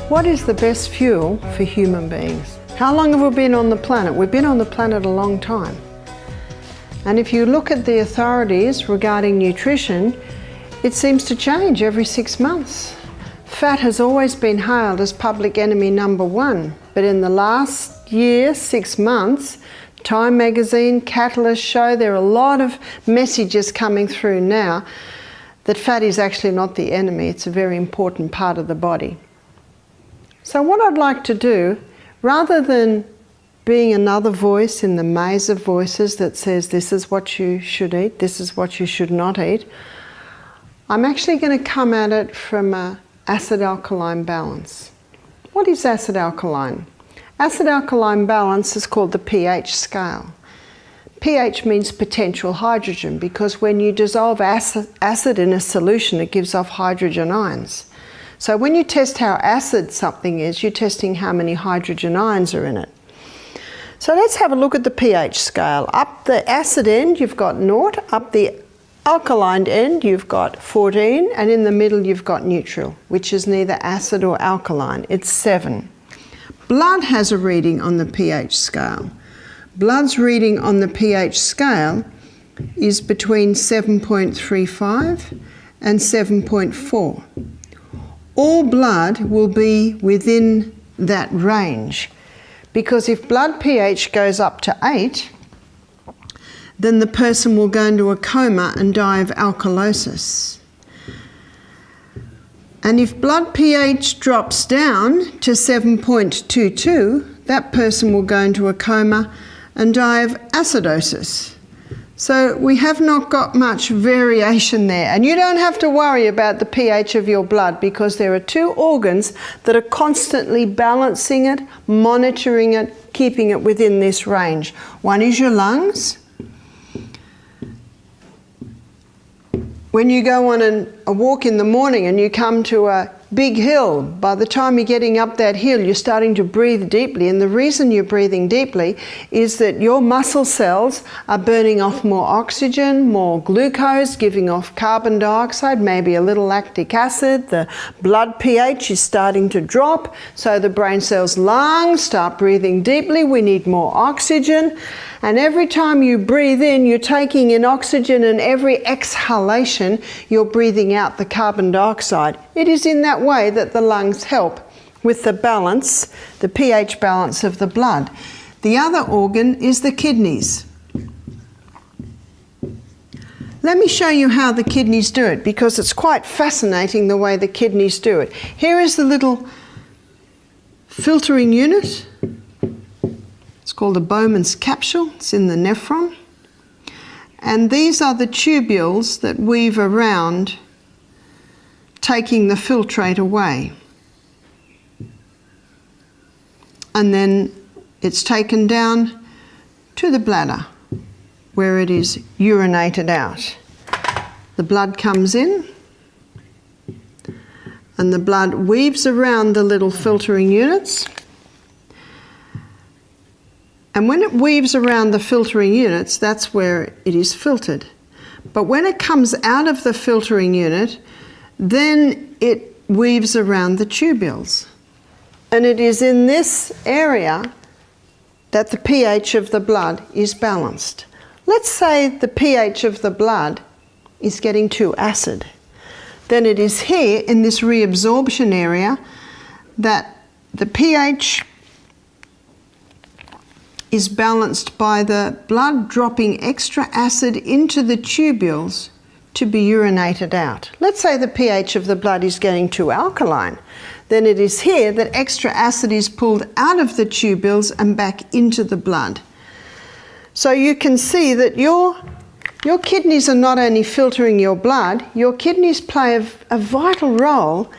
What is the best fuel for human beings? How long have we been on the planet? We've been on the planet a long time. And if you look at the authorities regarding nutrition, it seems to change every 6 months. Fat has always been hailed as public enemy number one, but in the last year, 6 months, Time magazine, Catalyst show there are a lot of messages coming through now that fat is actually not the enemy, it's a very important part of the body. So what I'd like to do, rather than being another voice in the maze of voices that says this is what you should eat, this is what you should not eat, I'm actually going to come at it from an acid-alkaline balance. What is acid-alkaline? Acid-alkaline balance is called the pH scale. pH means potential hydrogen because when you dissolve acid in a solution, it gives off hydrogen ions. So when you test how acid something is, you're testing how many hydrogen ions are in it. So let's have a look at the pH scale. Up the acid end, you've got 0. Up the alkaline end, you've got 14. And in the middle, you've got neutral, which is neither acid or alkaline. It's 7. Blood has a reading on the pH scale. Blood's reading on the pH scale is between 7.35 and 7.4. All blood will be within that range because if blood pH goes up to 8, then the person will go into a coma and die of alkalosis. And if blood pH drops down to 7.22, that person will go into a coma and die of acidosis. So we have not got much variation there. And you don't have to worry about the pH of your blood because there are 2 organs that are constantly balancing it, monitoring it, keeping it within this range. One is your lungs. When you go on a walk in the morning and you come to a big hill, by the time you're getting up that hill, you're starting to breathe deeply. And the reason you're breathing deeply is that your muscle cells are burning off more oxygen, more glucose, giving off carbon dioxide, maybe a little lactic acid. The blood pH is starting to drop. So the brain cells, lungs start breathing deeply. We need more oxygen. And every time you breathe in, you're taking in oxygen, and every exhalation, you're breathing out the carbon dioxide. It is in that way that the lungs help with the balance, the pH balance of the blood. The other organ is the kidneys. Let me show you how the kidneys do it, because it's quite fascinating the way the kidneys do it. Here is the little filtering unit. It's called a Bowman's capsule. It's in the nephron. And these are the tubules that weave around, taking the filtrate away. And then it's taken down to the bladder, where it is urinated out. The blood comes in, and the blood weaves around the little filtering units. And when it weaves around the filtering units, that's where it is filtered. But when it comes out of the filtering unit, then it weaves around the tubules. And it is in this area that the pH of the blood is balanced. Let's say the pH of the blood is getting too acid. Then it is here in this reabsorption area that the pH is balanced by the blood dropping extra acid into the tubules to be urinated out. Let's say the pH of the blood is getting too alkaline. Then it is here that extra acid is pulled out of the tubules and back into the blood. So you can see that your kidneys are not only filtering your blood, your kidneys play a vital role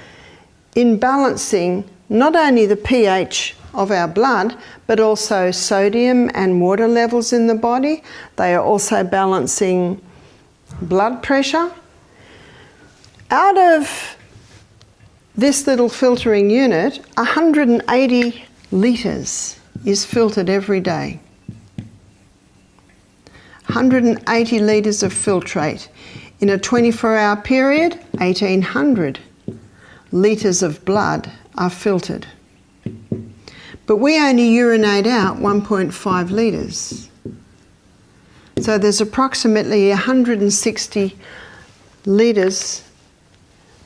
in balancing not only the pH of our blood, but also sodium and water levels in the body. They are also balancing blood pressure. Out of this little filtering unit, 180 litres is filtered every day. 180 litres of filtrate. In a 24-hour period, 1,800 litres of blood are filtered. But we only urinate out 1.5 litres. So there's approximately 160 litres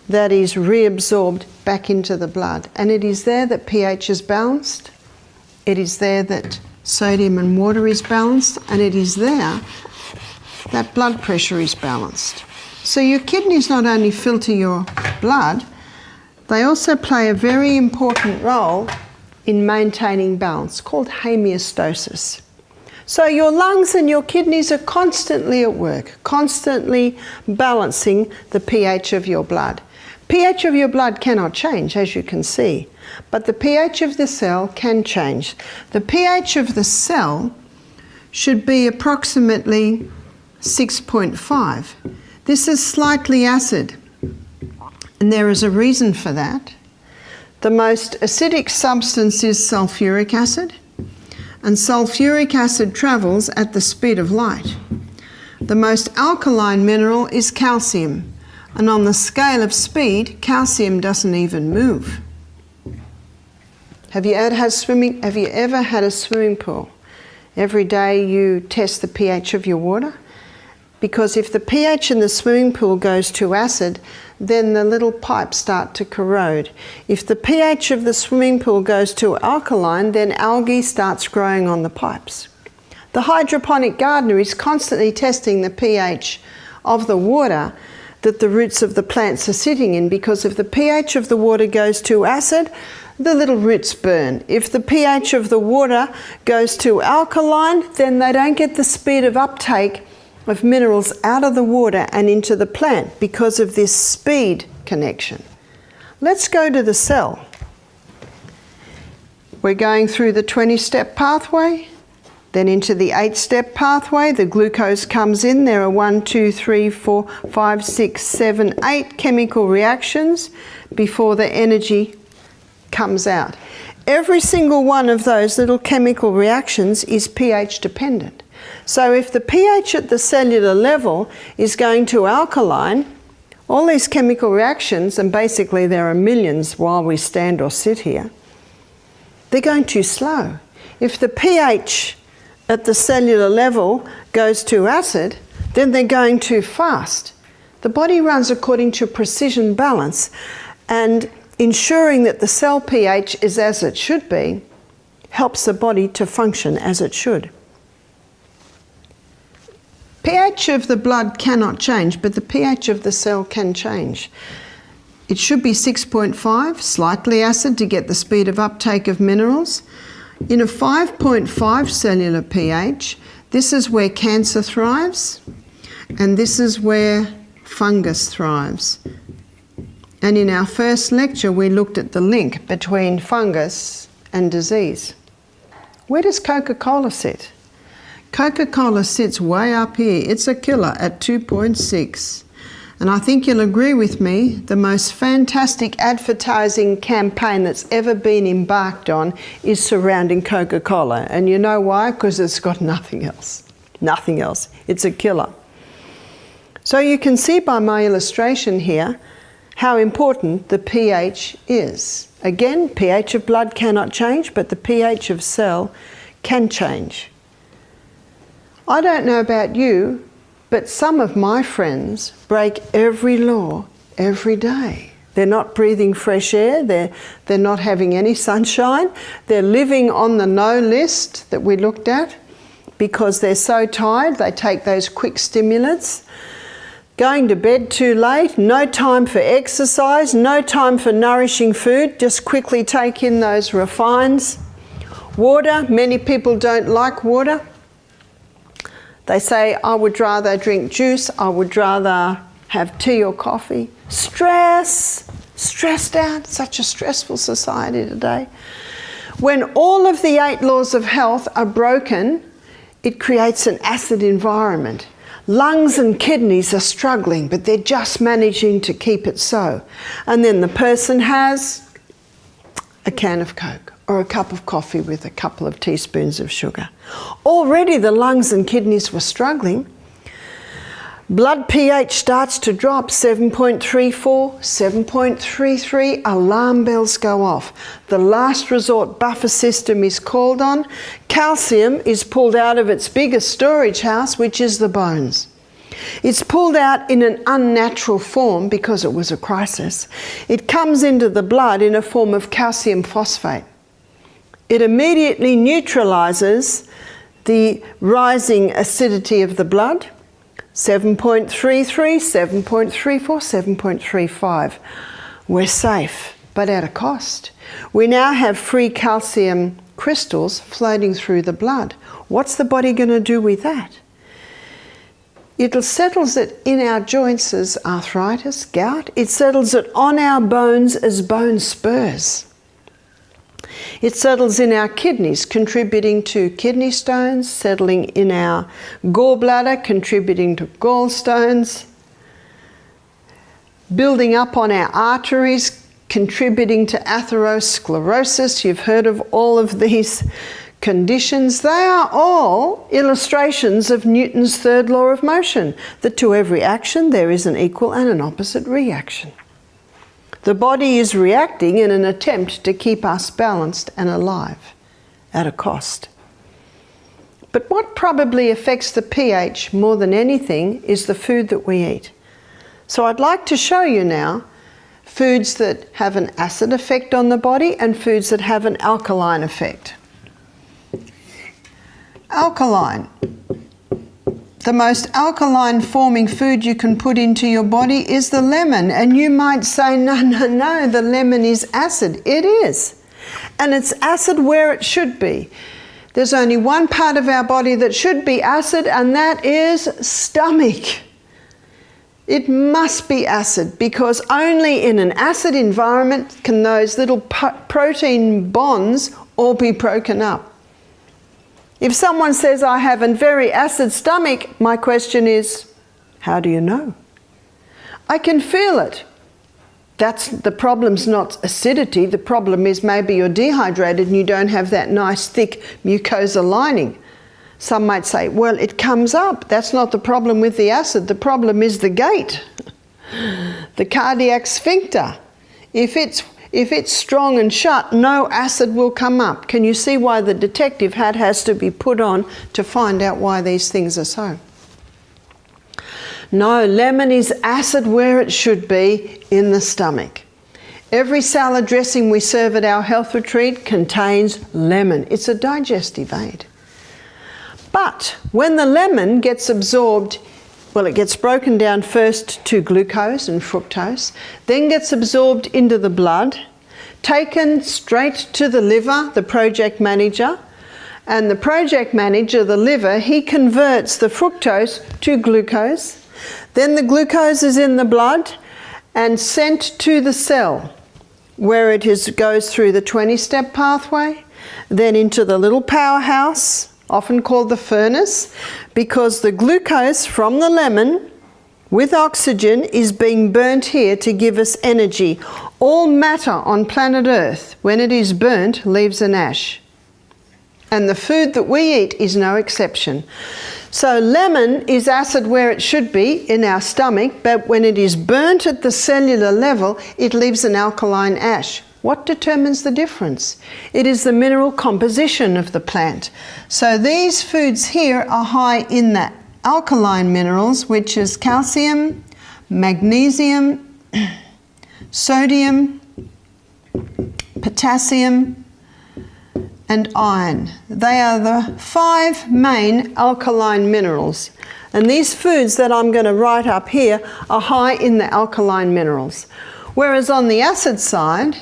that is reabsorbed back into the blood. And it is there that pH is balanced. It is there that sodium and water is balanced. And it is there that blood pressure is balanced. So your kidneys not only filter your blood, they also play a very important role in maintaining balance, called homeostasis. So your lungs and your kidneys are constantly at work, constantly balancing the pH of your blood. pH of your blood cannot change, as you can see, but the pH of the cell can change. The pH of the cell should be approximately 6.5. This is slightly acid, and there is a reason for that. The most acidic substance is sulfuric acid, and sulfuric acid travels at the speed of light. The most alkaline mineral is calcium, and on the scale of speed, calcium doesn't even move. Have you ever had a swimming pool? Every day you test the pH of your water? Because if the pH in the swimming pool goes to acid, then the little pipes start to corrode. If the pH of the swimming pool goes to alkaline, then algae starts growing on the pipes. The hydroponic gardener is constantly testing the pH of the water that the roots of the plants are sitting in, because if the pH of the water goes to acid, the little roots burn. If the pH of the water goes to alkaline, then they don't get the speed of uptake of minerals out of the water and into the plant because of this speed connection. Let's go to the cell. We're going through the 20-step pathway, then into the 8-step pathway. The glucose comes in. There are 1, 2, 3, 4, 5, 6, 7, 8 chemical reactions before the energy comes out. Every single one of those little chemical reactions is pH dependent. So if the pH at the cellular level is going to alkaline, all these chemical reactions, and basically there are millions while we stand or sit here, they're going too slow. If the pH at the cellular level goes to acid, then they're going too fast. The body runs according to precision balance, and ensuring that the cell pH is as it should be helps the body to function as it should. pH of the blood cannot change, but the pH of the cell can change. It should be 6.5, slightly acid to get the speed of uptake of minerals. In a 5.5 cellular pH, this is where cancer thrives, and this is where fungus thrives. And in our first lecture, we looked at the link between fungus and disease. Where does Coca-Cola sit? Coca-Cola sits way up here. It's a killer at 2.6. And I think you'll agree with me, the most fantastic advertising campaign that's ever been embarked on is surrounding Coca-Cola. And you know why? Because it's got nothing else. Nothing else. It's a killer. So you can see by my illustration here how important the pH is. Again, pH of blood cannot change, but the pH of cell can change. I don't know about you, but some of my friends break every law every day. They're not breathing fresh air, they're not having any sunshine, they're living on the no list that we looked at because they're so tired, they take those quick stimulants. Going to bed too late, no time for exercise, no time for nourishing food, just quickly take in those refines. Water, many people don't like water. They say, I would rather drink juice, I would rather have tea or coffee. Stressed out, such a stressful society today. When all of the 8 laws of health are broken, it creates an acid environment. Lungs and kidneys are struggling, but they're just managing to keep it so. And then the person has a can of Coke or a cup of coffee with a couple of teaspoons of sugar. Already the lungs and kidneys were struggling, Blood pH starts to drop, 7.34, 7.33, alarm bells go off. The last resort buffer system is called on. Calcium is pulled out of its biggest storage house, which is the bones. It's pulled out in an unnatural form because it was a crisis. It comes into the blood in a form of calcium phosphate. It immediately neutralizes the rising acidity of the blood. 7.33, 7.34, 7.35. We're safe, but at a cost. We now have free calcium crystals floating through the blood. What's the body going to do with that? It settles it in our joints as arthritis, gout. It settles it on our bones as bone spurs. It settles in our kidneys, contributing to kidney stones, settling in our gallbladder, contributing to gallstones, building up on our arteries, contributing to atherosclerosis. You've heard of all of these conditions. They are all illustrations of Newton's third law of motion, that to every action there is an equal and an opposite reaction. The body is reacting in an attempt to keep us balanced and alive at a cost. But what probably affects the pH more than anything is the food that we eat. So I'd like to show you now foods that have an acid effect on the body and foods that have an alkaline effect. Alkaline. The most alkaline forming food you can put into your body is the lemon. And you might say, no, the lemon is acid. It is. And it's acid where it should be. There's only one part of our body that should be acid, and that is stomach. It must be acid, because only in an acid environment can those little protein bonds all be broken up. If someone says, I have a very acid stomach, my question is, how do you know? I can feel it. The problem's not acidity. The problem is maybe you're dehydrated and you don't have that nice thick mucosa lining. Some might say, well, it comes up. That's not the problem with the acid. The problem is the gate, the cardiac sphincter. If it's strong and shut, no acid will come up. Can you see why the detective hat has to be put on to find out why these things are so? No, lemon is acid where it should be, in the stomach. Every salad dressing we serve at our health retreat contains lemon. It's a digestive aid. But when the lemon gets absorbed, well, it gets broken down first to glucose and fructose, then gets absorbed into the blood, taken straight to the liver, the project manager, and the project manager, the liver, he converts the fructose to glucose. Then the glucose is in the blood and sent to the cell, where it goes through the 20-step pathway, then into the little powerhouse, often called the furnace, because the glucose from the lemon with oxygen is being burnt here to give us energy. All matter on planet Earth, when it is burnt, leaves an ash. And the food that we eat is no exception. So lemon is acid where it should be, in our stomach, but when it is burnt at the cellular level, it leaves an alkaline ash. What determines the difference? It is the mineral composition of the plant. So these foods here are high in the alkaline minerals, which is calcium, magnesium, sodium, potassium, and iron. They are the 5 main alkaline minerals. And these foods that I'm going to write up here are high in the alkaline minerals. Whereas on the acid side,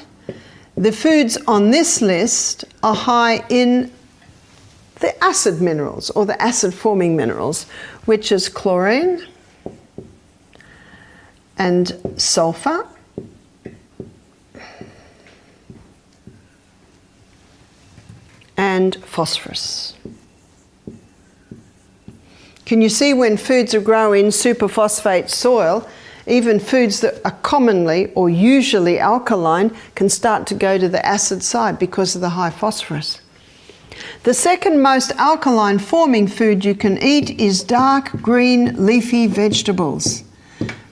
the foods on this list are high in the acid minerals, or the acid-forming minerals, which is chlorine and sulfur and phosphorus. Can you see when foods are grown in superphosphate soil, even foods that are commonly or usually alkaline can start to go to the acid side because of the high phosphorus. The second most alkaline forming food you can eat is dark green leafy vegetables.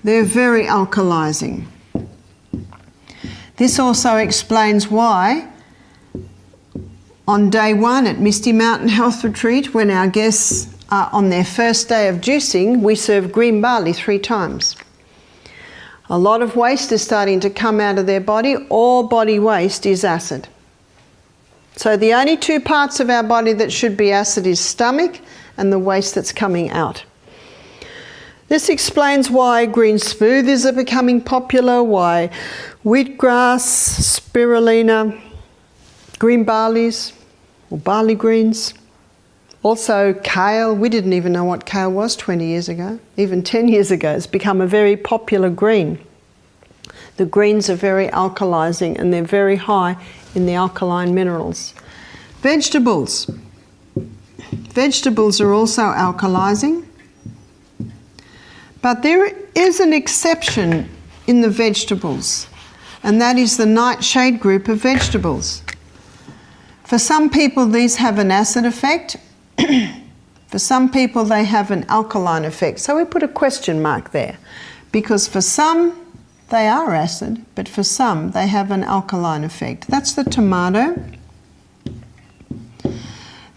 They're very alkalizing. This also explains why on day one at Misty Mountain Health Retreat, when our guests are on their first day of juicing, we serve green barley 3 times. A lot of waste is starting to come out of their body. All body waste is acid. So the only 2 parts of our body that should be acid is stomach and the waste that's coming out. This explains why green smoothies are becoming popular, why wheatgrass, spirulina, green barleys or barley greens. Also kale. We didn't even know what kale was 20 years ago. Even 10 years ago, it's become a very popular green. The greens are very alkalizing and they're very high in the alkaline minerals. Vegetables. Vegetables are also alkalizing, but there is an exception in the vegetables, and that is the nightshade group of vegetables. For some people these have an acid effect. For some people they have an alkaline effect. So we put a question mark there, because for some they are acid, but for some they have an alkaline effect. That's the tomato,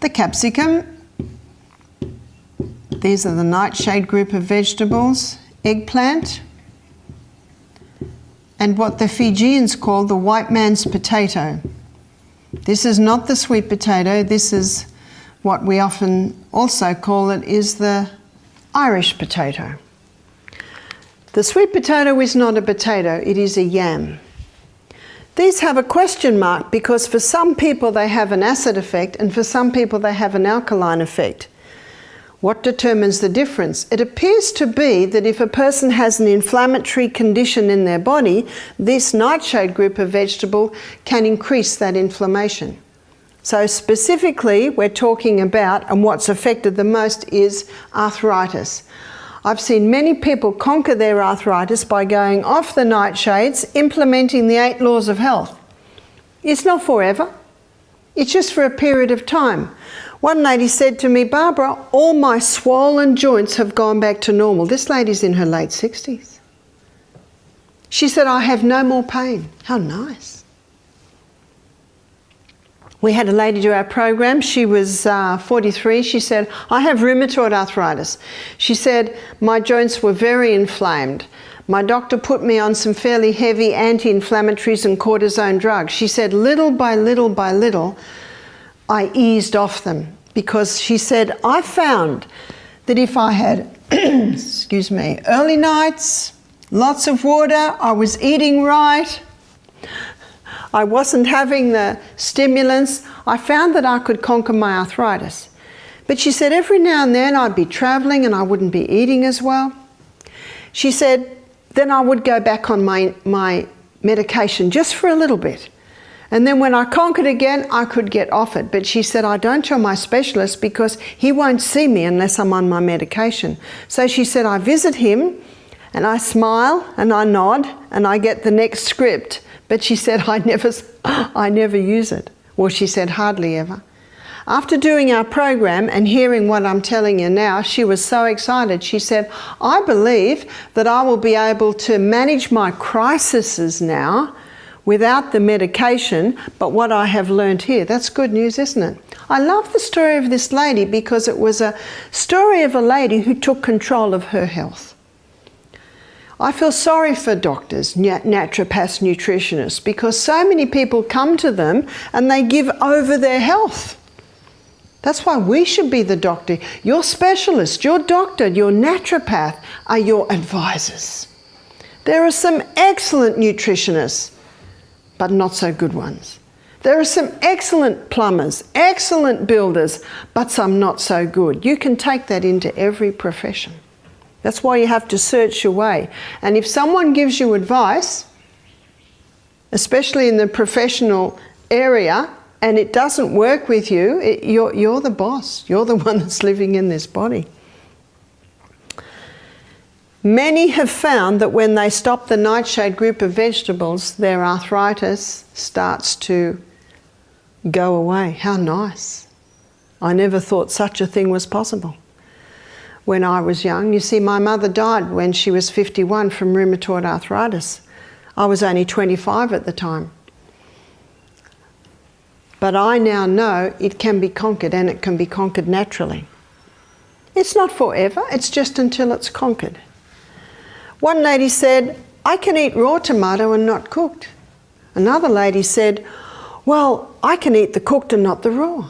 the capsicum. These are the nightshade group of vegetables, eggplant, and what the Fijians call the white man's potato. This is not the sweet potato. This is what we often also call it is the Irish potato. The sweet potato is not a potato, it is a yam. These have a question mark because for some people they have an acid effect and for some people they have an alkaline effect. What determines the difference? It appears to be that if a person has an inflammatory condition in their body, this nightshade group of vegetable can increase that inflammation. So specifically we're talking about, and what's affected the most is arthritis. I've seen many people conquer their arthritis by going off the nightshades, implementing the 8 laws of health. It's not forever. It's just for a period of time. One lady said to me, "Barbara, all my swollen joints have gone back to normal." This lady's in her late 60s. She said, "I have no more pain." How nice. We had a lady do our program. She was 43. She said, "I have rheumatoid arthritis." She said, "My joints were very inflamed. My doctor put me on some fairly heavy anti-inflammatories and cortisone drugs." She said, little by little by little, I eased off them, because she said, "I found that if I had, excuse me, early nights, lots of water, I was eating right, I wasn't having the stimulants, I found that I could conquer my arthritis." But she said every now and then I'd be travelling and I wouldn't be eating as well. She said then I would go back on my medication just for a little bit. And then when I conquered again, I could get off it. But she said, "I don't tell my specialist because he won't see me unless I'm on my medication." So she said, "I visit him and I smile and I nod and I get the next script." But she said, I never use it. Well, she said, hardly ever. After doing our program and hearing what I'm telling you now, she was so excited. She said, "I believe that I will be able to manage my crises now without the medication, but what I have learned here." That's good news, isn't it? I love the story of this lady because it was a story of a lady who took control of her health. I feel sorry for doctors, naturopaths, nutritionists, because so many people come to them and they give over their health. That's why we should be the doctor. Your specialist, your doctor, your naturopath are your advisors. There are some excellent nutritionists, but not so good ones. There are some excellent plumbers, excellent builders, but some not so good. You can take that into every profession. That's why you have to search your way. And if someone gives you advice, especially in the professional area, and it doesn't work with you, you're the boss. You're the one that's living in this body. Many have found that when they stop the nightshade group of vegetables, their arthritis starts to go away. How nice. I never thought such a thing was possible when I was young. You see, my mother died when she was 51 from rheumatoid arthritis. I was only 25 at the time. But I now know it can be conquered, and it can be conquered naturally. It's not forever, it's just until it's conquered. One lady said, I can eat raw tomato and not cooked. Another lady said, well, I can eat the cooked and not the raw.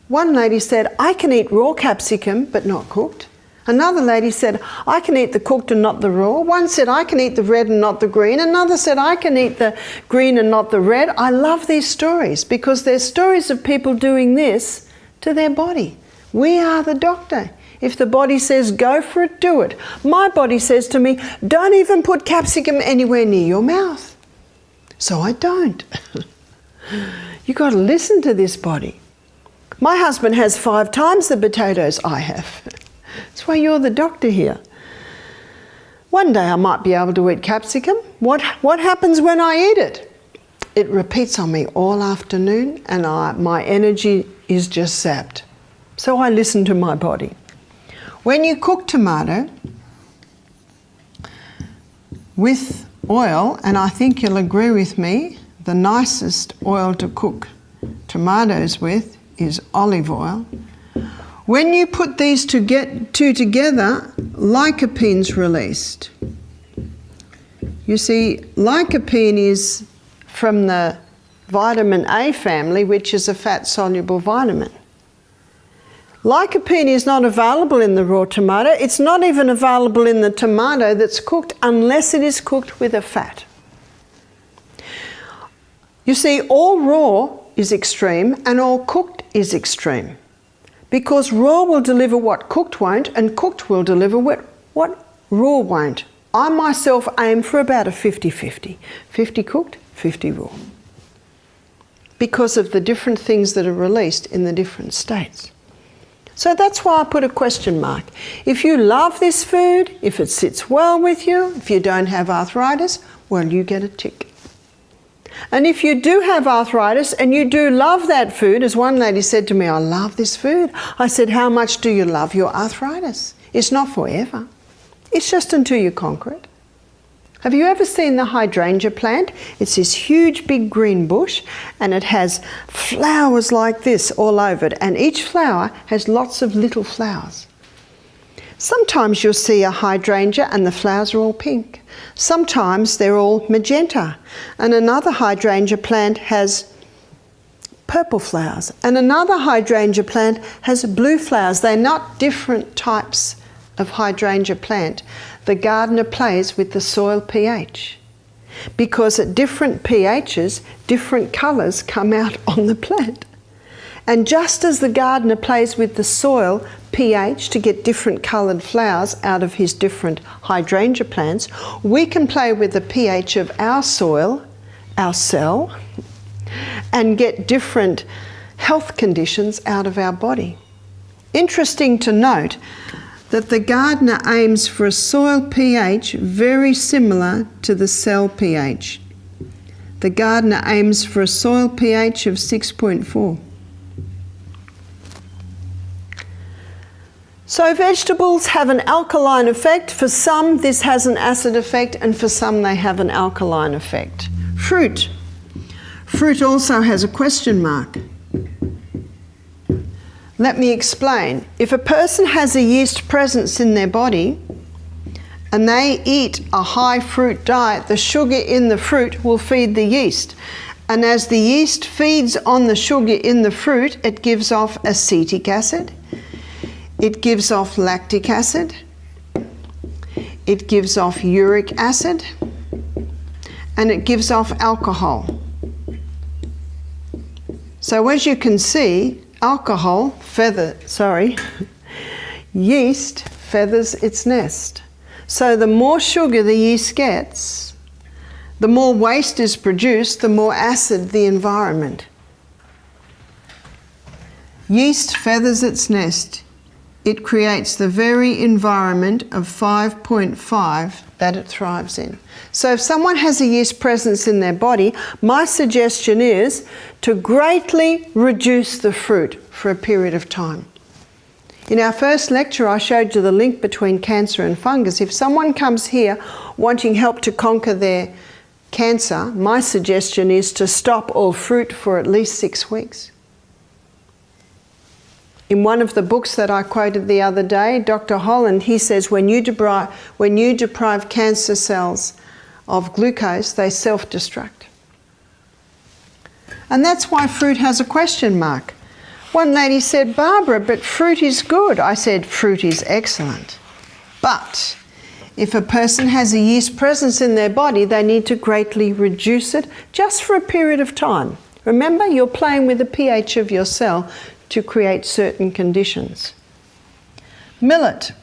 One lady said, I can eat raw capsicum but not cooked. Another lady said, I can eat the cooked and not the raw. One said, I can eat the red and not the green. Another said, I can eat the green and not the red. I love these stories because they're stories of people doing this to their body. We are the doctor. If the body says, go for it, do it. My body says to me, don't even put capsicum anywhere near your mouth. So I don't. You've got to listen to this body. My husband has 5 times the potatoes I have. That's why you're the doctor here. One day I might be able to eat capsicum. What happens when I eat it? It repeats on me all afternoon, and my energy is just sapped. So I listen to my body. When you cook tomato with oil, and I think you'll agree with me, the nicest oil to cook tomatoes with is olive oil. When you put these two together, lycopene's released. You see, lycopene is from the vitamin A family, which is a fat-soluble vitamin. Lycopene is not available in the raw tomato. It's not even available in the tomato that's cooked unless it is cooked with a fat. You see, all raw is extreme and all cooked is extreme. Because raw will deliver what cooked won't, and cooked will deliver what raw won't. I myself aim for about a 50-50. 50 cooked, 50 raw. Because of the different things that are released in the different states. So that's why I put a question mark. If you love this food, if it sits well with you, if you don't have arthritis, well, you get a tick. And if you do have arthritis and you do love that food, as one lady said to me, I love this food. I said, how much do you love your arthritis? It's not forever. It's just until you conquer it. Have you ever seen the hydrangea plant? It's this huge big green bush and it has flowers like this all over it, and each flower has lots of little flowers. Sometimes you'll see a hydrangea and the flowers are all pink. Sometimes they're all magenta, and another hydrangea plant has purple flowers, and another hydrangea plant has blue flowers. They're not different types of hydrangea plant. The gardener plays with the soil pH, because at different pHs, different colours come out on the plant. And just as the gardener plays with the soil pH to get different coloured flowers out of his different hydrangea plants, we can play with the pH of our soil, our cell, and get different health conditions out of our body. Interesting to note that the gardener aims for a soil pH very similar to the cell pH. The gardener aims for a soil pH of 6.4. So vegetables have an alkaline effect. For some this has an acid effect, and for some they have an alkaline effect. Fruit. Fruit also has a question mark. Let me explain. If a person has a yeast presence in their body and they eat a high fruit diet, the sugar in the fruit will feed the yeast. And as the yeast feeds on the sugar in the fruit, it gives off acetic acid, it gives off lactic acid, it gives off uric acid, and it gives off alcohol. So as you can see, yeast feathers its nest. So the more sugar the yeast gets, the more waste is produced, the more acid the environment. Yeast feathers its nest. it creates the very environment of 5.5 that it thrives in. So if someone has a yeast presence in their body, my suggestion is to greatly reduce the fruit for a period of time. In our first lecture, I showed you the link between cancer and fungus. If someone comes here wanting help to conquer their cancer, my suggestion is to stop all fruit for at least 6 weeks. In one of the books that I quoted the other day, Dr. Holland, he says when you deprive cancer cells of glucose, they self-destruct. And that's why fruit has a question mark. One lady said, "Barbara, but fruit is good." I said, "Fruit is excellent. But if a person has a yeast presence in their body, they need to greatly reduce it just for a period of time. Remember, you're playing with the pH of your cell to create certain conditions. Millet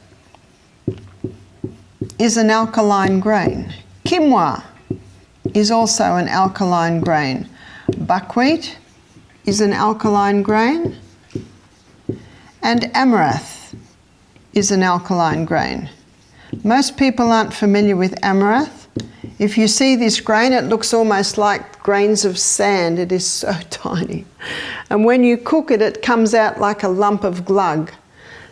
is an alkaline grain. Quinoa is also an alkaline grain. Buckwheat is an alkaline grain. And amaranth is an alkaline grain. Most people aren't familiar with amaranth. If you see this grain, it looks almost like grains of sand. It is so tiny. And when you cook it, it comes out like a lump of glug.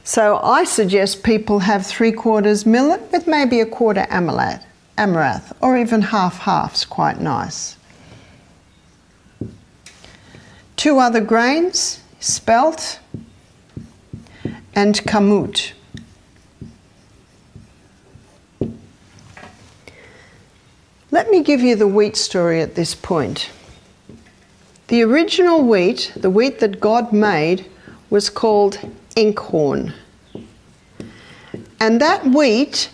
So I suggest people have 3/4 millet with maybe 1/4 amaranth, or even half-half's quite nice. 2 other grains, spelt and kamut. Let me give you the wheat story at this point. The original wheat, the wheat that God made, was called inkhorn. And that wheat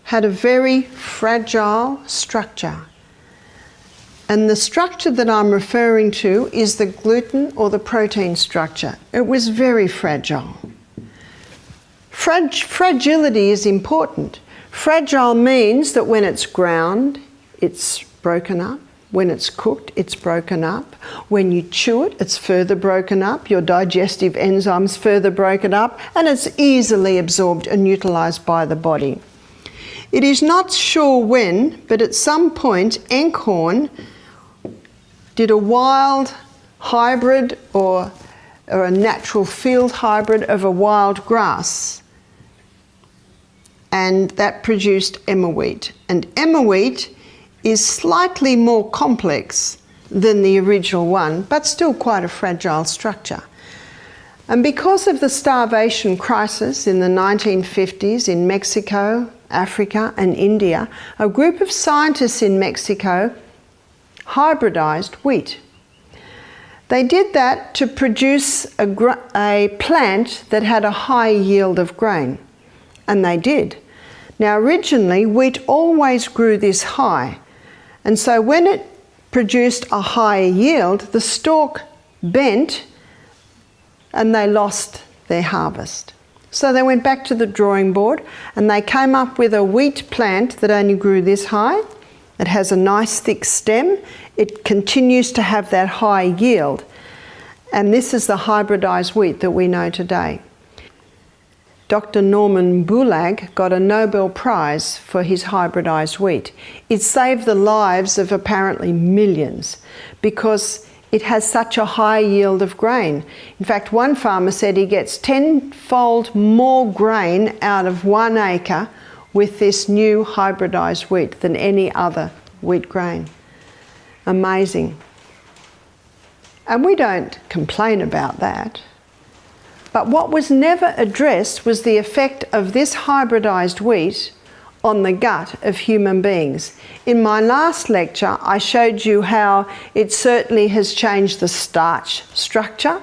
had a very fragile structure. And the structure that I'm referring to is the gluten or the protein structure. It was very fragile. Fragility is important. Fragile means that when it's ground, it's broken up. When it's cooked, it's broken up. When you chew it, it's further broken up. Your digestive enzymes further broken up, and it's easily absorbed and utilized by the body. It is not sure when, but at some point, Inkhorn did a wild hybrid or a natural field hybrid of a wild grass, and that produced emmer wheat. And emmer wheat is slightly more complex than the original one, but still quite a fragile structure. And because of the starvation crisis in the 1950s in Mexico, Africa and India, a group of scientists in Mexico hybridized wheat. They did that to produce a plant that had a high yield of grain, and they did. Now originally wheat always grew this high, and so when it produced a higher yield, the stalk bent and they lost their harvest. So they went back to the drawing board and they came up with a wheat plant that only grew this high. It has a nice thick stem. It continues to have that high yield. And this is the hybridized wheat that we know today. Dr. Norman Bulag got a Nobel Prize for his hybridized wheat. It saved the lives of apparently millions because it has such a high yield of grain. In fact, one farmer said he gets 10-fold more grain out of 1 acre with this new hybridized wheat than any other wheat grain. Amazing. And we don't complain about that. But what was never addressed was the effect of this hybridized wheat on the gut of human beings. In my last lecture, I showed you how it certainly has changed the starch structure,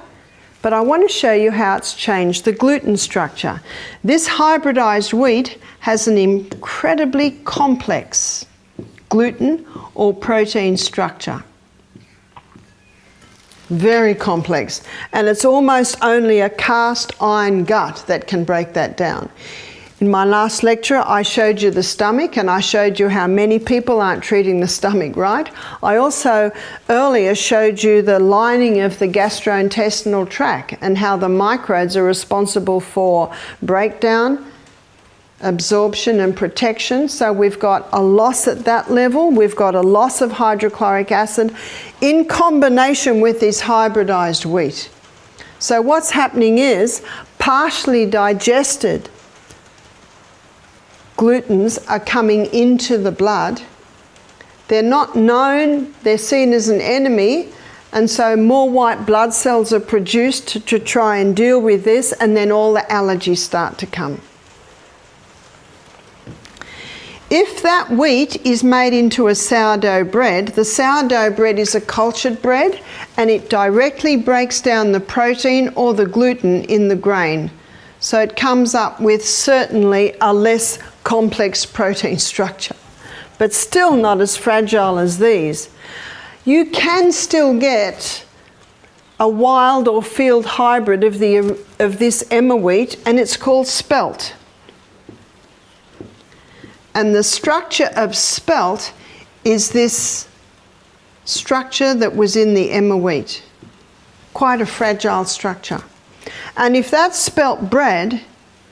but I want to show you how it's changed the gluten structure. This hybridized wheat has an incredibly complex gluten or protein structure. Very complex, and it's almost only a cast iron gut that can break that down. In my last lecture, I showed you the stomach and I showed you how many people aren't treating the stomach right. I also earlier showed you the lining of the gastrointestinal tract and how the microbes are responsible for breakdown, absorption and protection. So we've got a loss at that level. We've got a loss of hydrochloric acid in combination with this hybridized wheat. So what's happening is partially digested glutens are coming into the blood. They're not known, they're seen as an enemy, and so more white blood cells are produced to try and deal with this, and then all the allergies start to come. If that wheat is made into a sourdough bread, the sourdough bread is a cultured bread and it directly breaks down the protein or the gluten in the grain. So it comes up with certainly a less complex protein structure, but still not as fragile as these. You can still get a wild or field hybrid of this emmer wheat, and it's called spelt. And the structure of spelt is this structure that was in the emmer wheat. Quite a fragile structure. And if that spelt bread,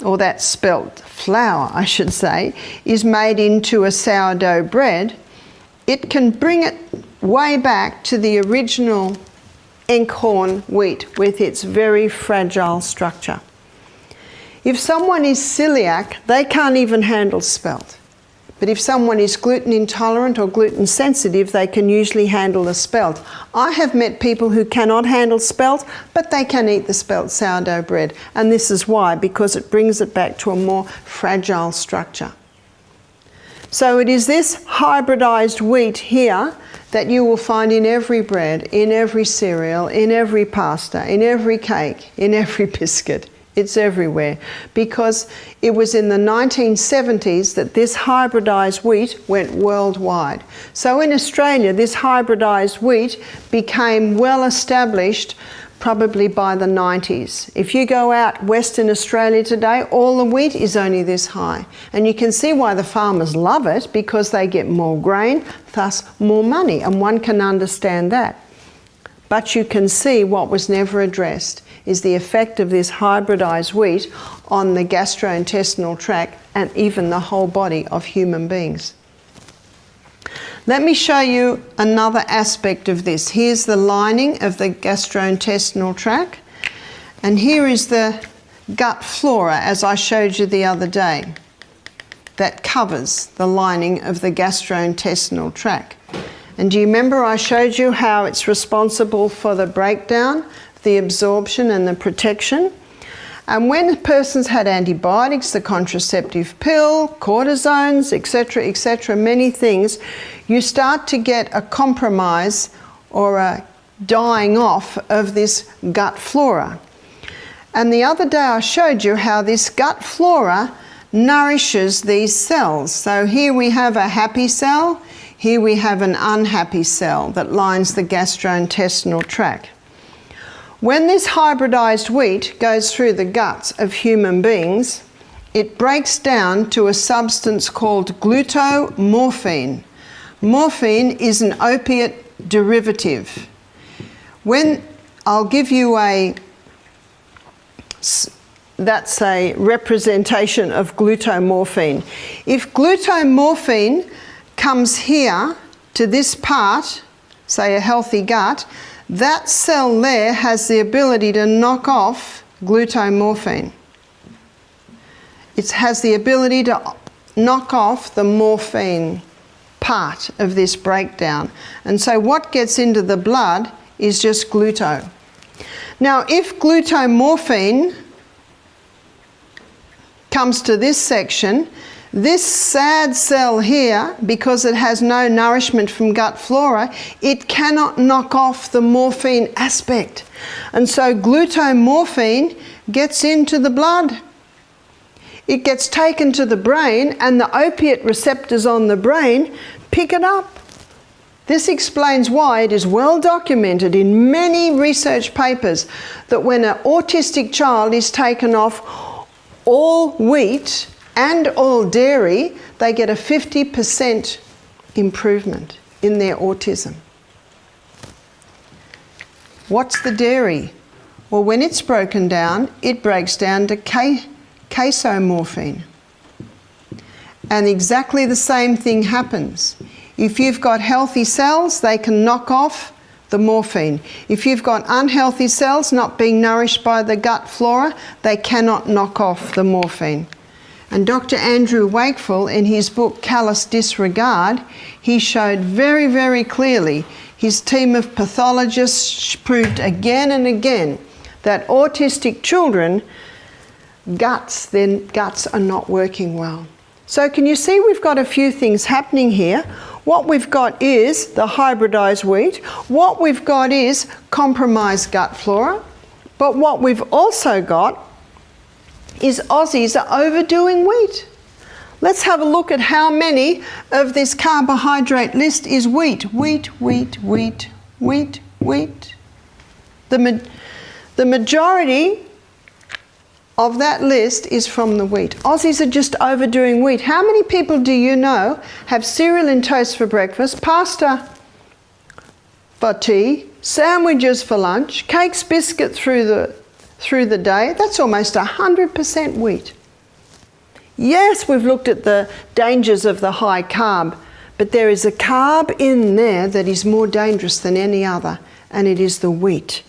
or that spelt flour, I should say, is made into a sourdough bread, it can bring it way back to the original Enkhorn wheat with its very fragile structure. If someone is celiac, they can't even handle spelt. But if someone is gluten intolerant or gluten sensitive, they can usually handle the spelt. I have met people who cannot handle spelt, but they can eat the spelt sourdough bread. And this is why, because it brings it back to a more fragile structure. So it is this hybridized wheat here that you will find in every bread, in every cereal, in every pasta, in every cake, in every biscuit. It's everywhere, because it was in the 1970s that this hybridized wheat went worldwide. So in Australia, this hybridized wheat became well established probably by the 90s. If you go out Western Australia today, all the wheat is only this high. And you can see why the farmers love it, because they get more grain, thus more money, and one can understand that. But you can see what was never addressed is the effect of this hybridized wheat on the gastrointestinal tract and even the whole body of human beings. Let me show you another aspect of this. Here's the lining of the gastrointestinal tract, and here is the gut flora, as I showed you the other day, that covers the lining of the gastrointestinal tract. And do you remember I showed you how it's responsible for the breakdown, the absorption and the protection? And when a person's had antibiotics, the contraceptive pill, cortisones, etc., many things, you start to get a compromise or a dying off of this gut flora. And the other day I showed you how this gut flora nourishes these cells. So here we have a happy cell, here we have an unhappy cell that lines the gastrointestinal tract. When this hybridized wheat goes through the guts of human beings, it breaks down to a substance called glutamorphine. Morphine is an opiate derivative. I'll give you that's a representation of glutamorphine. If glutamorphine comes here to this part, say a healthy gut, that cell there has the ability to knock off glutamorphine. It has the ability to knock off the morphine part of this breakdown. And so what gets into the blood is just gluto. Now, if glutamorphine comes to this section, this sad cell here, because it has no nourishment from gut flora, it cannot knock off the morphine aspect. And so glutamorphine gets into the blood. It gets taken to the brain, and the opiate receptors on the brain pick it up. This explains why it is well documented in many research papers that when an autistic child is taken off all wheat and all dairy, they get a 50% improvement in their autism. What's the dairy? Well, when it's broken down, it breaks down to casomorphine. And exactly the same thing happens. If you've got healthy cells, they can knock off the morphine. If you've got unhealthy cells not being nourished by the gut flora, they cannot knock off the morphine. And Dr. Andrew Wakefield, in his book Callous Disregard, he showed very, very clearly, his team of pathologists proved again and again that autistic children, their guts are not working well. So can you see we've got a few things happening here? What we've got is the hybridized wheat. What we've got is compromised gut flora. But what we've also got is Aussies are overdoing wheat. Let's have a look at how many of this carbohydrate list is wheat. Wheat, wheat, wheat, wheat, wheat. The majority of that list is from the wheat. Aussies are just overdoing wheat. How many people do you know have cereal and toast for breakfast, pasta for tea, sandwiches for lunch, cakes, biscuit through the day? That's almost 100% wheat. Yes, we've looked at the dangers of the high carb, but there is a carb in there that is more dangerous than any other, and it is the wheat.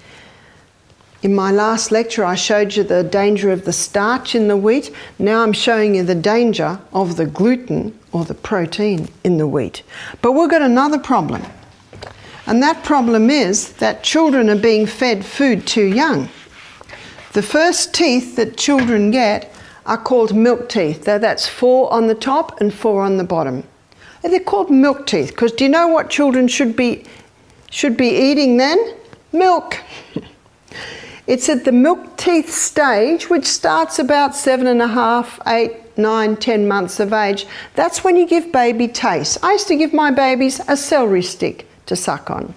In my last lecture, I showed you the danger of the starch in the wheat. Now I'm showing you the danger of the gluten or the protein in the wheat. But we've got another problem. And that problem is that children are being fed food too young. The first teeth that children get are called milk teeth. That's 4 on the top and 4 on the bottom. They're called milk teeth because do you know what children should be eating then? Milk. It's at the milk teeth stage, which starts about 7.5, 8, 9, 10 months of age. That's when you give baby taste. I used to give my babies a celery stick to suck on,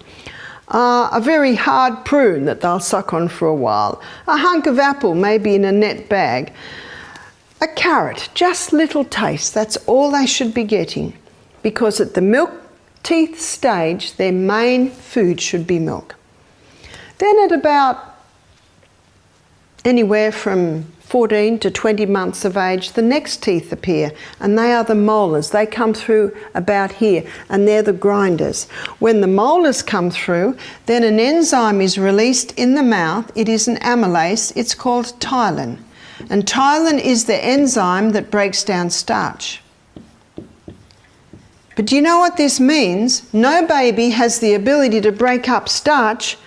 a very hard prune that they'll suck on for a while, a hunk of apple maybe in a net bag, a carrot, just little taste. That's all they should be getting, because at the milk teeth stage, their main food should be milk. Then at about anywhere from 14 to 20 months of age, the next teeth appear, and they are the molars. They come through about here, and they're the grinders. When the molars come through, then an enzyme is released in the mouth. It is an amylase. It's called Alkaline. And Alkaline is the enzyme that breaks down starch. But do you know what this means? No baby has the ability to break up starch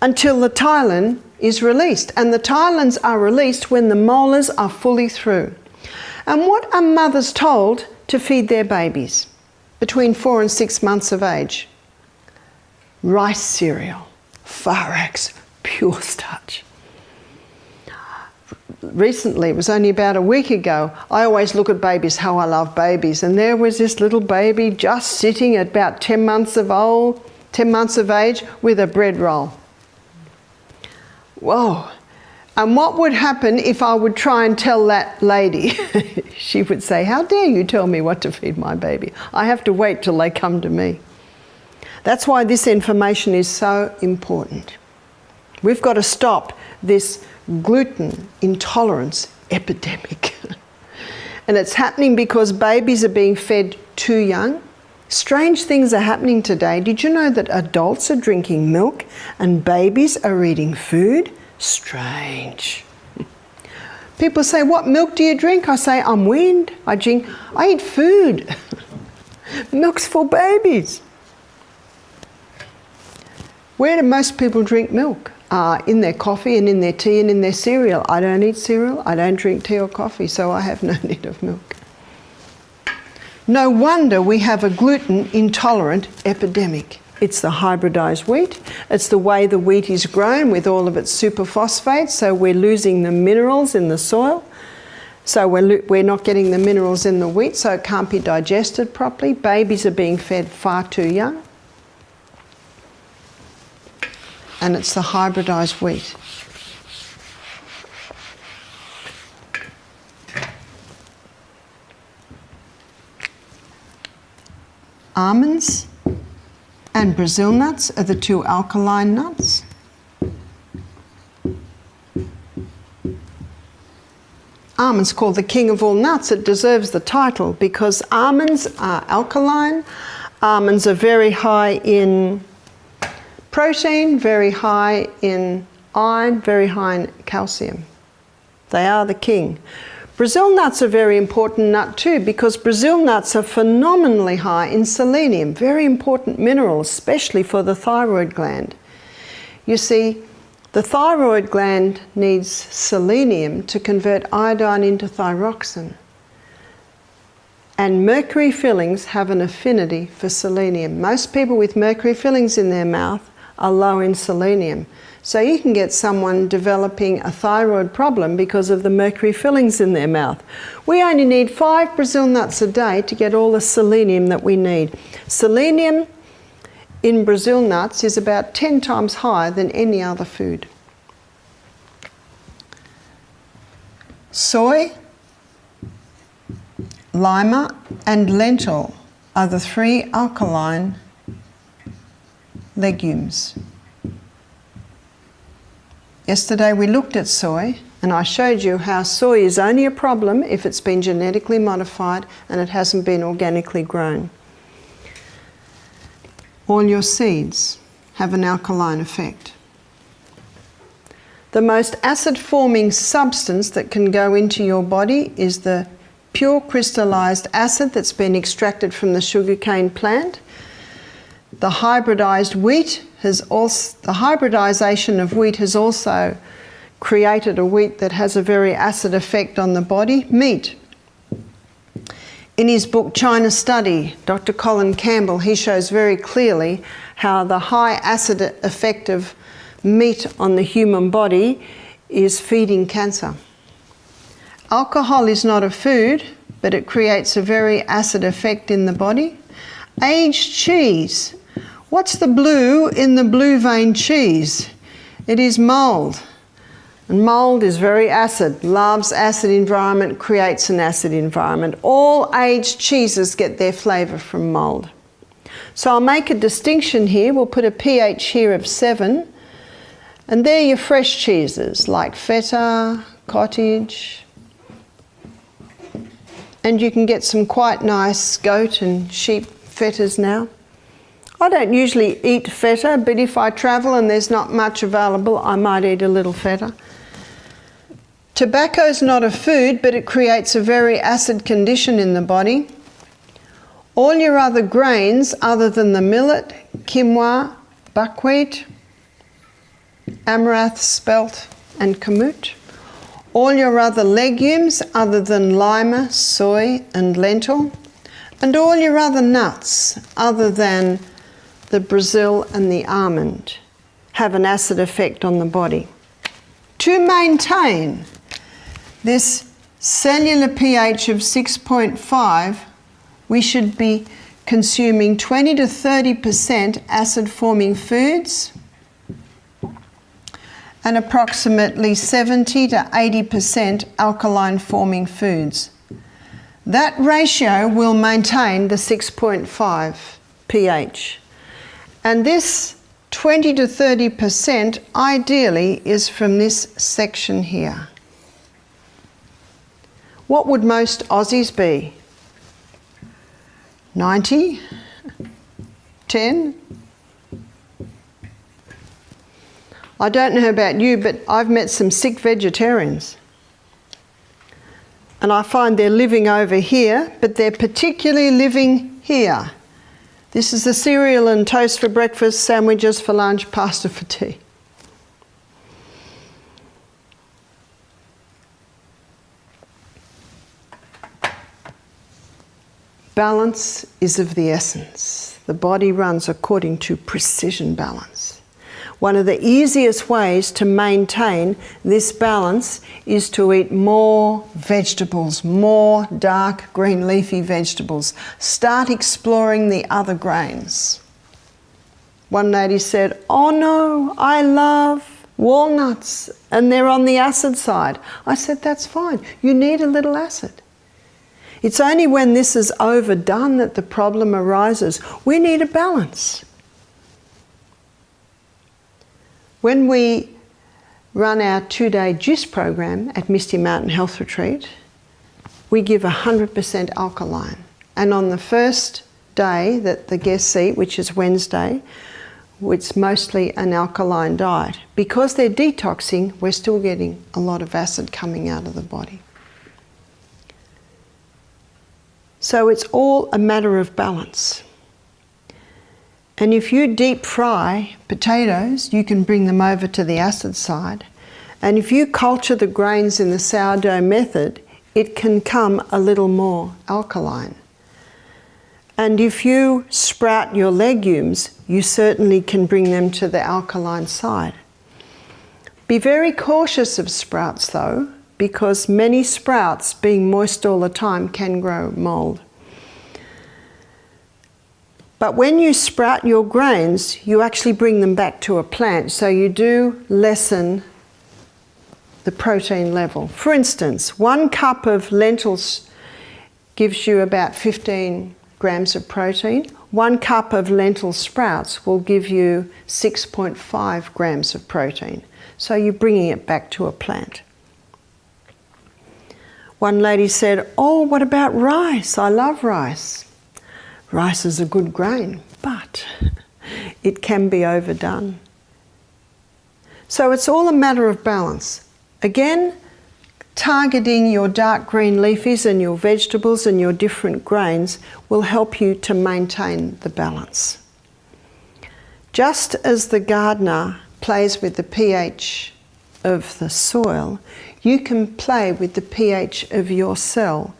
until the Alkaline is released, and the Alkalines are released when the molars are fully through. And what are mothers told to feed their babies between 4 and 6 months of age? Rice cereal, Farax, pure starch. Recently, it was only about a week ago, I always look at babies, how I love babies, and there was this little baby just sitting at about 10 months of age with a bread roll. Whoa. And what would happen if I would try and tell that lady? She would say, how dare you tell me what to feed my baby? I have to wait till they come to me. That's why this information is so important. We've got to stop this gluten intolerance epidemic. And it's happening because babies are being fed too young. Strange things are happening today. Did you know that adults are drinking milk and babies are eating food? Strange. People say, what milk do you drink? I say, I'm weaned. I eat food. Milk's for babies. Where do most people drink milk? In their coffee and in their tea and in their cereal. I don't eat cereal. I don't drink tea or coffee, so I have no need of milk. No wonder we have a gluten intolerant epidemic. It's the hybridized wheat. It's the way the wheat is grown with all of its superphosphates, so we're losing the minerals in the soil. So we're not getting the minerals in the wheat, so it can't be digested properly. Babies are being fed far too young. And it's the hybridized wheat. Almonds and Brazil nuts are the two alkaline nuts. Almonds called the king of all nuts. It deserves the title because almonds are alkaline. Almonds are very high in protein, very high in iron, very high in calcium. They are the king. Brazil nuts are a very important nut too because Brazil nuts are phenomenally high in selenium, very important mineral, especially for the thyroid gland. You see, the thyroid gland needs selenium to convert iodine into thyroxine. And mercury fillings have an affinity for selenium. Most people with mercury fillings in their mouth are low in selenium. So you can get someone developing a thyroid problem because of the mercury fillings in their mouth. We only need 5 Brazil nuts a day to get all the selenium that we need. Selenium in Brazil nuts is about 10 times higher than any other food. Soy, lima and lentil are the 3 alkaline legumes. Yesterday we looked at soy and I showed you how soy is only a problem if it's been genetically modified and it hasn't been organically grown. All your seeds have an alkaline effect. The most acid-forming substance that can go into your body is the pure crystallized acid that's been extracted from the sugarcane plant. The hybridized wheat the hybridization of wheat has also created a wheat that has a very acid effect on the body. Meat. In his book China Study, Dr. Colin Campbell, he shows very clearly how the high acid effect of meat on the human body is feeding cancer. Alcohol is not a food, but it creates a very acid effect in the body. Aged cheese. What's the blue in the blue vein cheese? It is mould. And mould is very acid, loves acid environment, creates an acid environment. All aged cheeses get their flavour from mould. So I'll make a distinction here. We'll put a pH here of 7. And they're your fresh cheeses like feta, cottage. And you can get some quite nice goat and sheep fetas now. I don't usually eat feta, but if I travel and there's not much available, I might eat a little feta. Tobacco is not a food, but it creates a very acid condition in the body. All your other grains, other than the millet, quinoa, buckwheat, amaranth, spelt, and kamut. All your other legumes, other than lima, soy, and lentil. And all your other nuts, other than the Brazil and the almond, have an acid effect on the body. To maintain this cellular pH of 6.5, we should be consuming 20 to 30% acid-forming foods and approximately 70 to 80% alkaline-forming foods. That ratio will maintain the 6.5 pH. And this 20 to 30% ideally is from this section here. What would most Aussies be? 90? 10? I don't know about you, but I've met some sick vegetarians. And I find they're living over here, but they're particularly living here. This is the cereal and toast for breakfast, sandwiches for lunch, pasta for tea. Balance is of the essence. The body runs according to precision balance. One of the easiest ways to maintain this balance is to eat more vegetables, more dark green leafy vegetables. Start exploring the other grains. One lady said, "Oh no, I love walnuts and they're on the acid side." I said, "That's fine. You need a little acid. It's only when this is overdone that the problem arises. We need a balance. When we run our 2-day juice program at Misty Mountain Health Retreat, we give 100% alkaline. And on the first day that the guests eat, which is Wednesday, it's mostly an alkaline diet. Because they're detoxing, we're still getting a lot of acid coming out of the body. So it's all a matter of balance. And if you deep fry potatoes, you can bring them over to the acid side. And if you culture the grains in the sourdough method, it can come a little more alkaline. And if you sprout your legumes, you certainly can bring them to the alkaline side. Be very cautious of sprouts though, because many sprouts, being moist all the time, can grow mold. But when you sprout your grains, you actually bring them back to a plant, so you do lessen the protein level. For instance, 1 cup of lentils gives you about 15 grams of protein. 1 cup of lentil sprouts will give you 6.5 grams of protein. So you're bringing it back to a plant. One lady said, "Oh, what about rice? I love rice." Rice is a good grain, but it can be overdone. So it's all a matter of balance. Again, targeting your dark green leafies and your vegetables and your different grains will help you to maintain the balance. Just as the gardener plays with the pH of the soil, you can play with the pH of your cell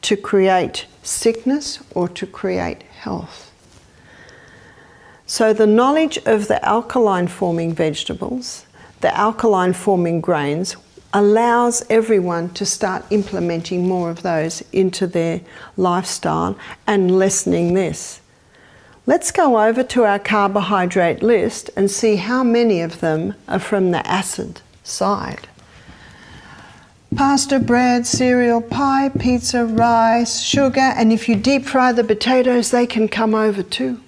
to create sickness or to create health. So the knowledge of the alkaline forming vegetables, the alkaline forming grains, allows everyone to start implementing more of those into their lifestyle and lessening this. Let's go over to our carbohydrate list and see how many of them are from the acid side. Pasta, bread, cereal, pie, pizza, rice, sugar, and if you deep fry the potatoes, they can come over too.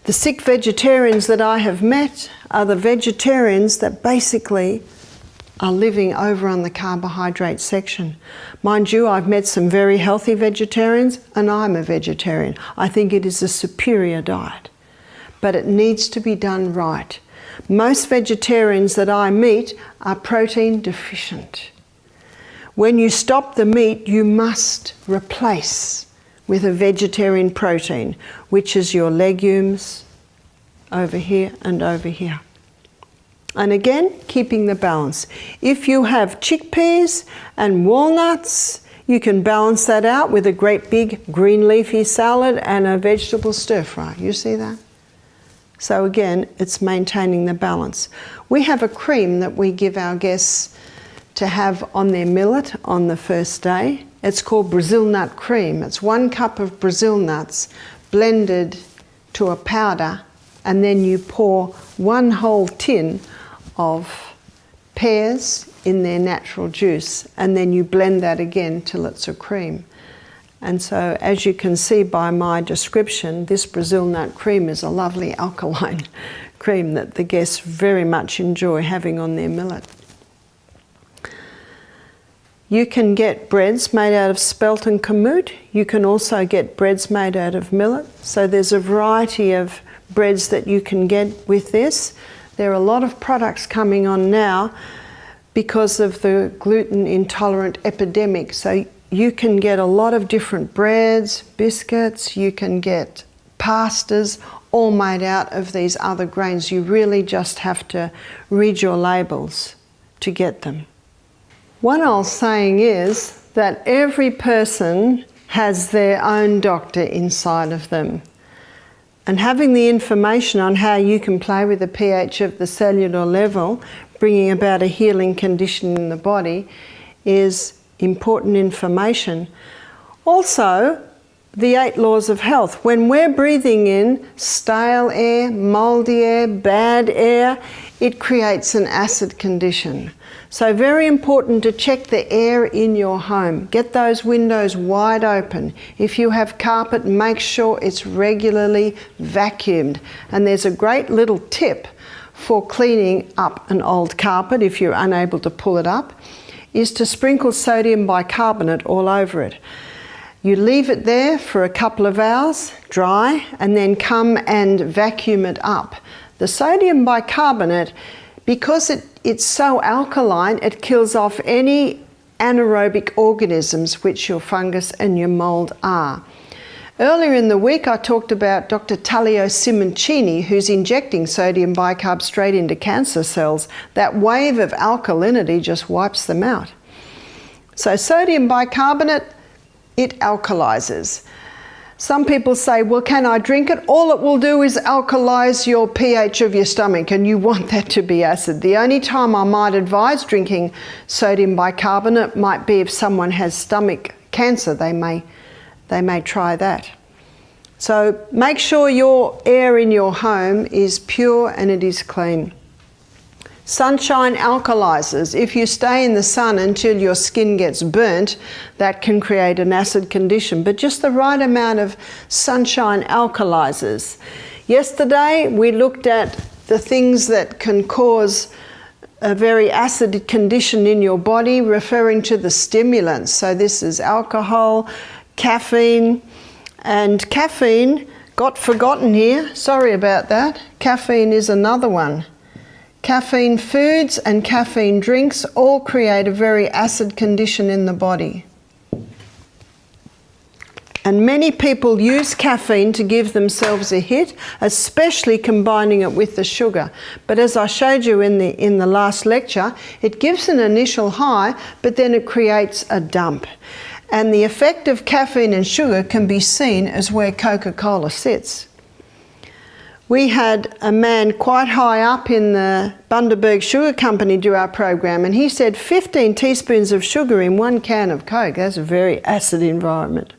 The sick vegetarians that I have met are the vegetarians that basically are living over on the carbohydrate section. Mind you, I've met some very healthy vegetarians, and I'm a vegetarian. I think it is a superior diet, but it needs to be done right. Most vegetarians that I meet are protein deficient. When you stop the meat, you must replace with a vegetarian protein, which is your legumes over here and over here. And again, keeping the balance. If you have chickpeas and walnuts, you can balance that out with a great big green leafy salad and a vegetable stir fry. You see that? So again, it's maintaining the balance. We have a cream that we give our guests to have on their millet on the first day. It's called Brazil nut cream. It's 1 cup of Brazil nuts blended to a powder, and then you pour 1 whole tin of pears in their natural juice, and then you blend that again till it's a cream. And so, as you can see by my description, this Brazil nut cream is a lovely alkaline cream that the guests very much enjoy having on their millet. You can get breads made out of spelt and kamut. You can also get breads made out of millet. So there's a variety of breads that you can get with this. There are a lot of products coming on now because of the gluten intolerant epidemic. So you can get a lot of different breads, biscuits, you can get pastas, all made out of these other grains. You really just have to read your labels to get them. One old saying is that every person has their own doctor inside of them. And having the information on how you can play with the pH of the cellular level, bringing about a healing condition in the body, is important information. Also, the 8 laws of health. When we're breathing in stale air, mouldy air, bad air, it creates an acid condition. So very important to check the air in your home. Get those windows wide open. If you have carpet, make sure it's regularly vacuumed. And there's a great little tip for cleaning up an old carpet, if you're unable to pull it up, is to sprinkle sodium bicarbonate all over it. You leave it there for a couple of hours, dry, and then come and vacuum it up. The sodium bicarbonate, because it's so alkaline, it kills off any anaerobic organisms, which your fungus and your mould are. Earlier in the week I talked about Dr. Tullio Simoncini, who's injecting sodium bicarb straight into cancer cells. That wave of alkalinity just wipes them out. So sodium bicarbonate, it alkalizes. Some people say, well, can I drink it? All it will do is alkalize your pH of your stomach, and you want that to be acid. The only time I might advise drinking sodium bicarbonate might be if someone has stomach cancer. They may try that. So make sure your air in your home is pure and it is clean. Sunshine alkalizes. If you stay in the sun until your skin gets burnt, that can create an acid condition, but just the right amount of sunshine alkalizes. Yesterday we looked at the things that can cause a very acid condition in your body, referring to the stimulants. So this is alcohol, caffeine, and caffeine got forgotten here. Sorry about that. Caffeine is another one. Caffeine foods and caffeine drinks all create a very acid condition in the body. And many people use caffeine to give themselves a hit, especially combining it with the sugar. But as I showed you in the last lecture, it gives an initial high, but then it creates a dump. And the effect of caffeine and sugar can be seen as where Coca-Cola sits. We had a man quite high up in the Bundaberg Sugar Company do our program, and he said 15 teaspoons of sugar in 1 can of Coke. That's a very acid environment.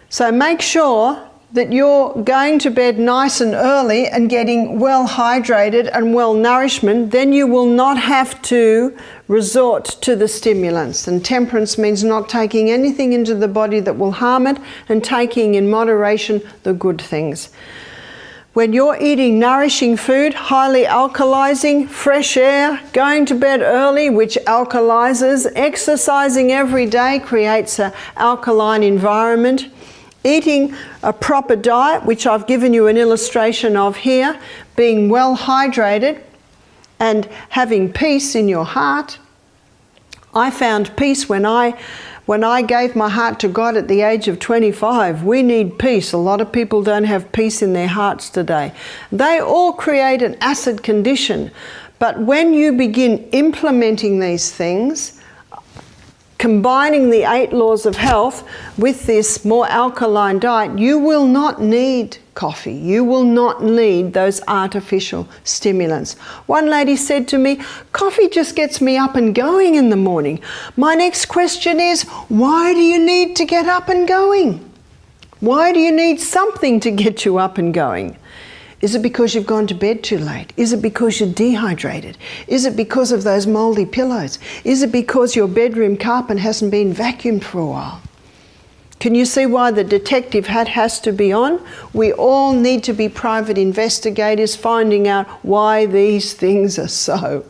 So make sure that you're going to bed nice and early and getting well hydrated and well nourishment. Then you will not have to resort to the stimulants. And temperance means not taking anything into the body that will harm it and taking in moderation the good things. When you're eating nourishing food, highly alkalizing, fresh air, going to bed early, which alkalizes, exercising every day creates an alkaline environment, eating a proper diet, which I've given you an illustration of here, being well hydrated and having peace in your heart. I found peace when I gave my heart to God at the age of 25. We need peace. A lot of people don't have peace in their hearts today. They all create an acid condition. But when you begin implementing these things, combining the 8 laws of health with this more alkaline diet, you will not need coffee. You will not need those artificial stimulants. One lady said to me, coffee just gets me up and going in the morning. My next question is, why do you need to get up and going? Why do you need something to get you up and going? Is it because you've gone to bed too late? Is it because you're dehydrated? Is it because of those mouldy pillows? Is it because your bedroom carpet hasn't been vacuumed for a while? Can you see why the detective hat has to be on? We all need to be private investigators finding out why these things are so.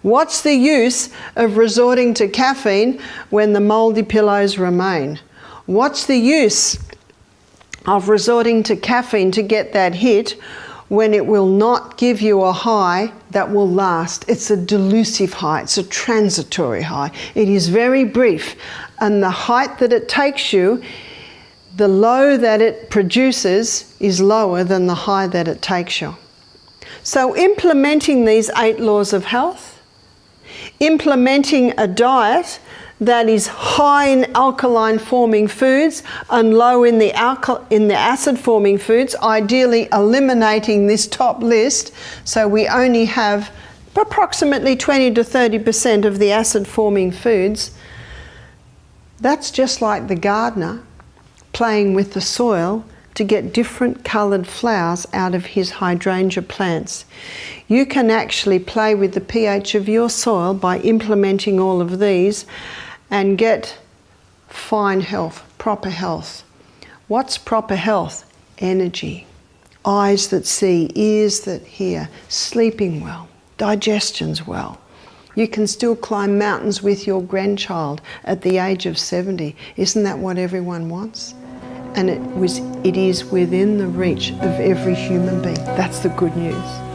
What's the use of resorting to caffeine when the mouldy pillows remain? What's the use of resorting to caffeine to get that hit when it will not give you a high that will last? It's a delusive high, it's a transitory high. It is very brief, and the height that it takes you, the low that it produces is lower than the high that it takes you. So implementing these 8 laws of health, implementing a diet that is high in alkaline forming foods and low in the acid forming foods, ideally eliminating this top list so we only have approximately 20 to 30% of the acid forming foods. That's just like the gardener playing with the soil to get different coloured flowers out of his hydrangea plants. You can actually play with the pH of your soil by implementing all of these and get fine health, proper health. What's proper health? Energy. Eyes that see, ears that hear, sleeping well, digestion's well. You can still climb mountains with your grandchild at the age of 70. Isn't that what everyone wants? And it is within the reach of every human being. That's the good news.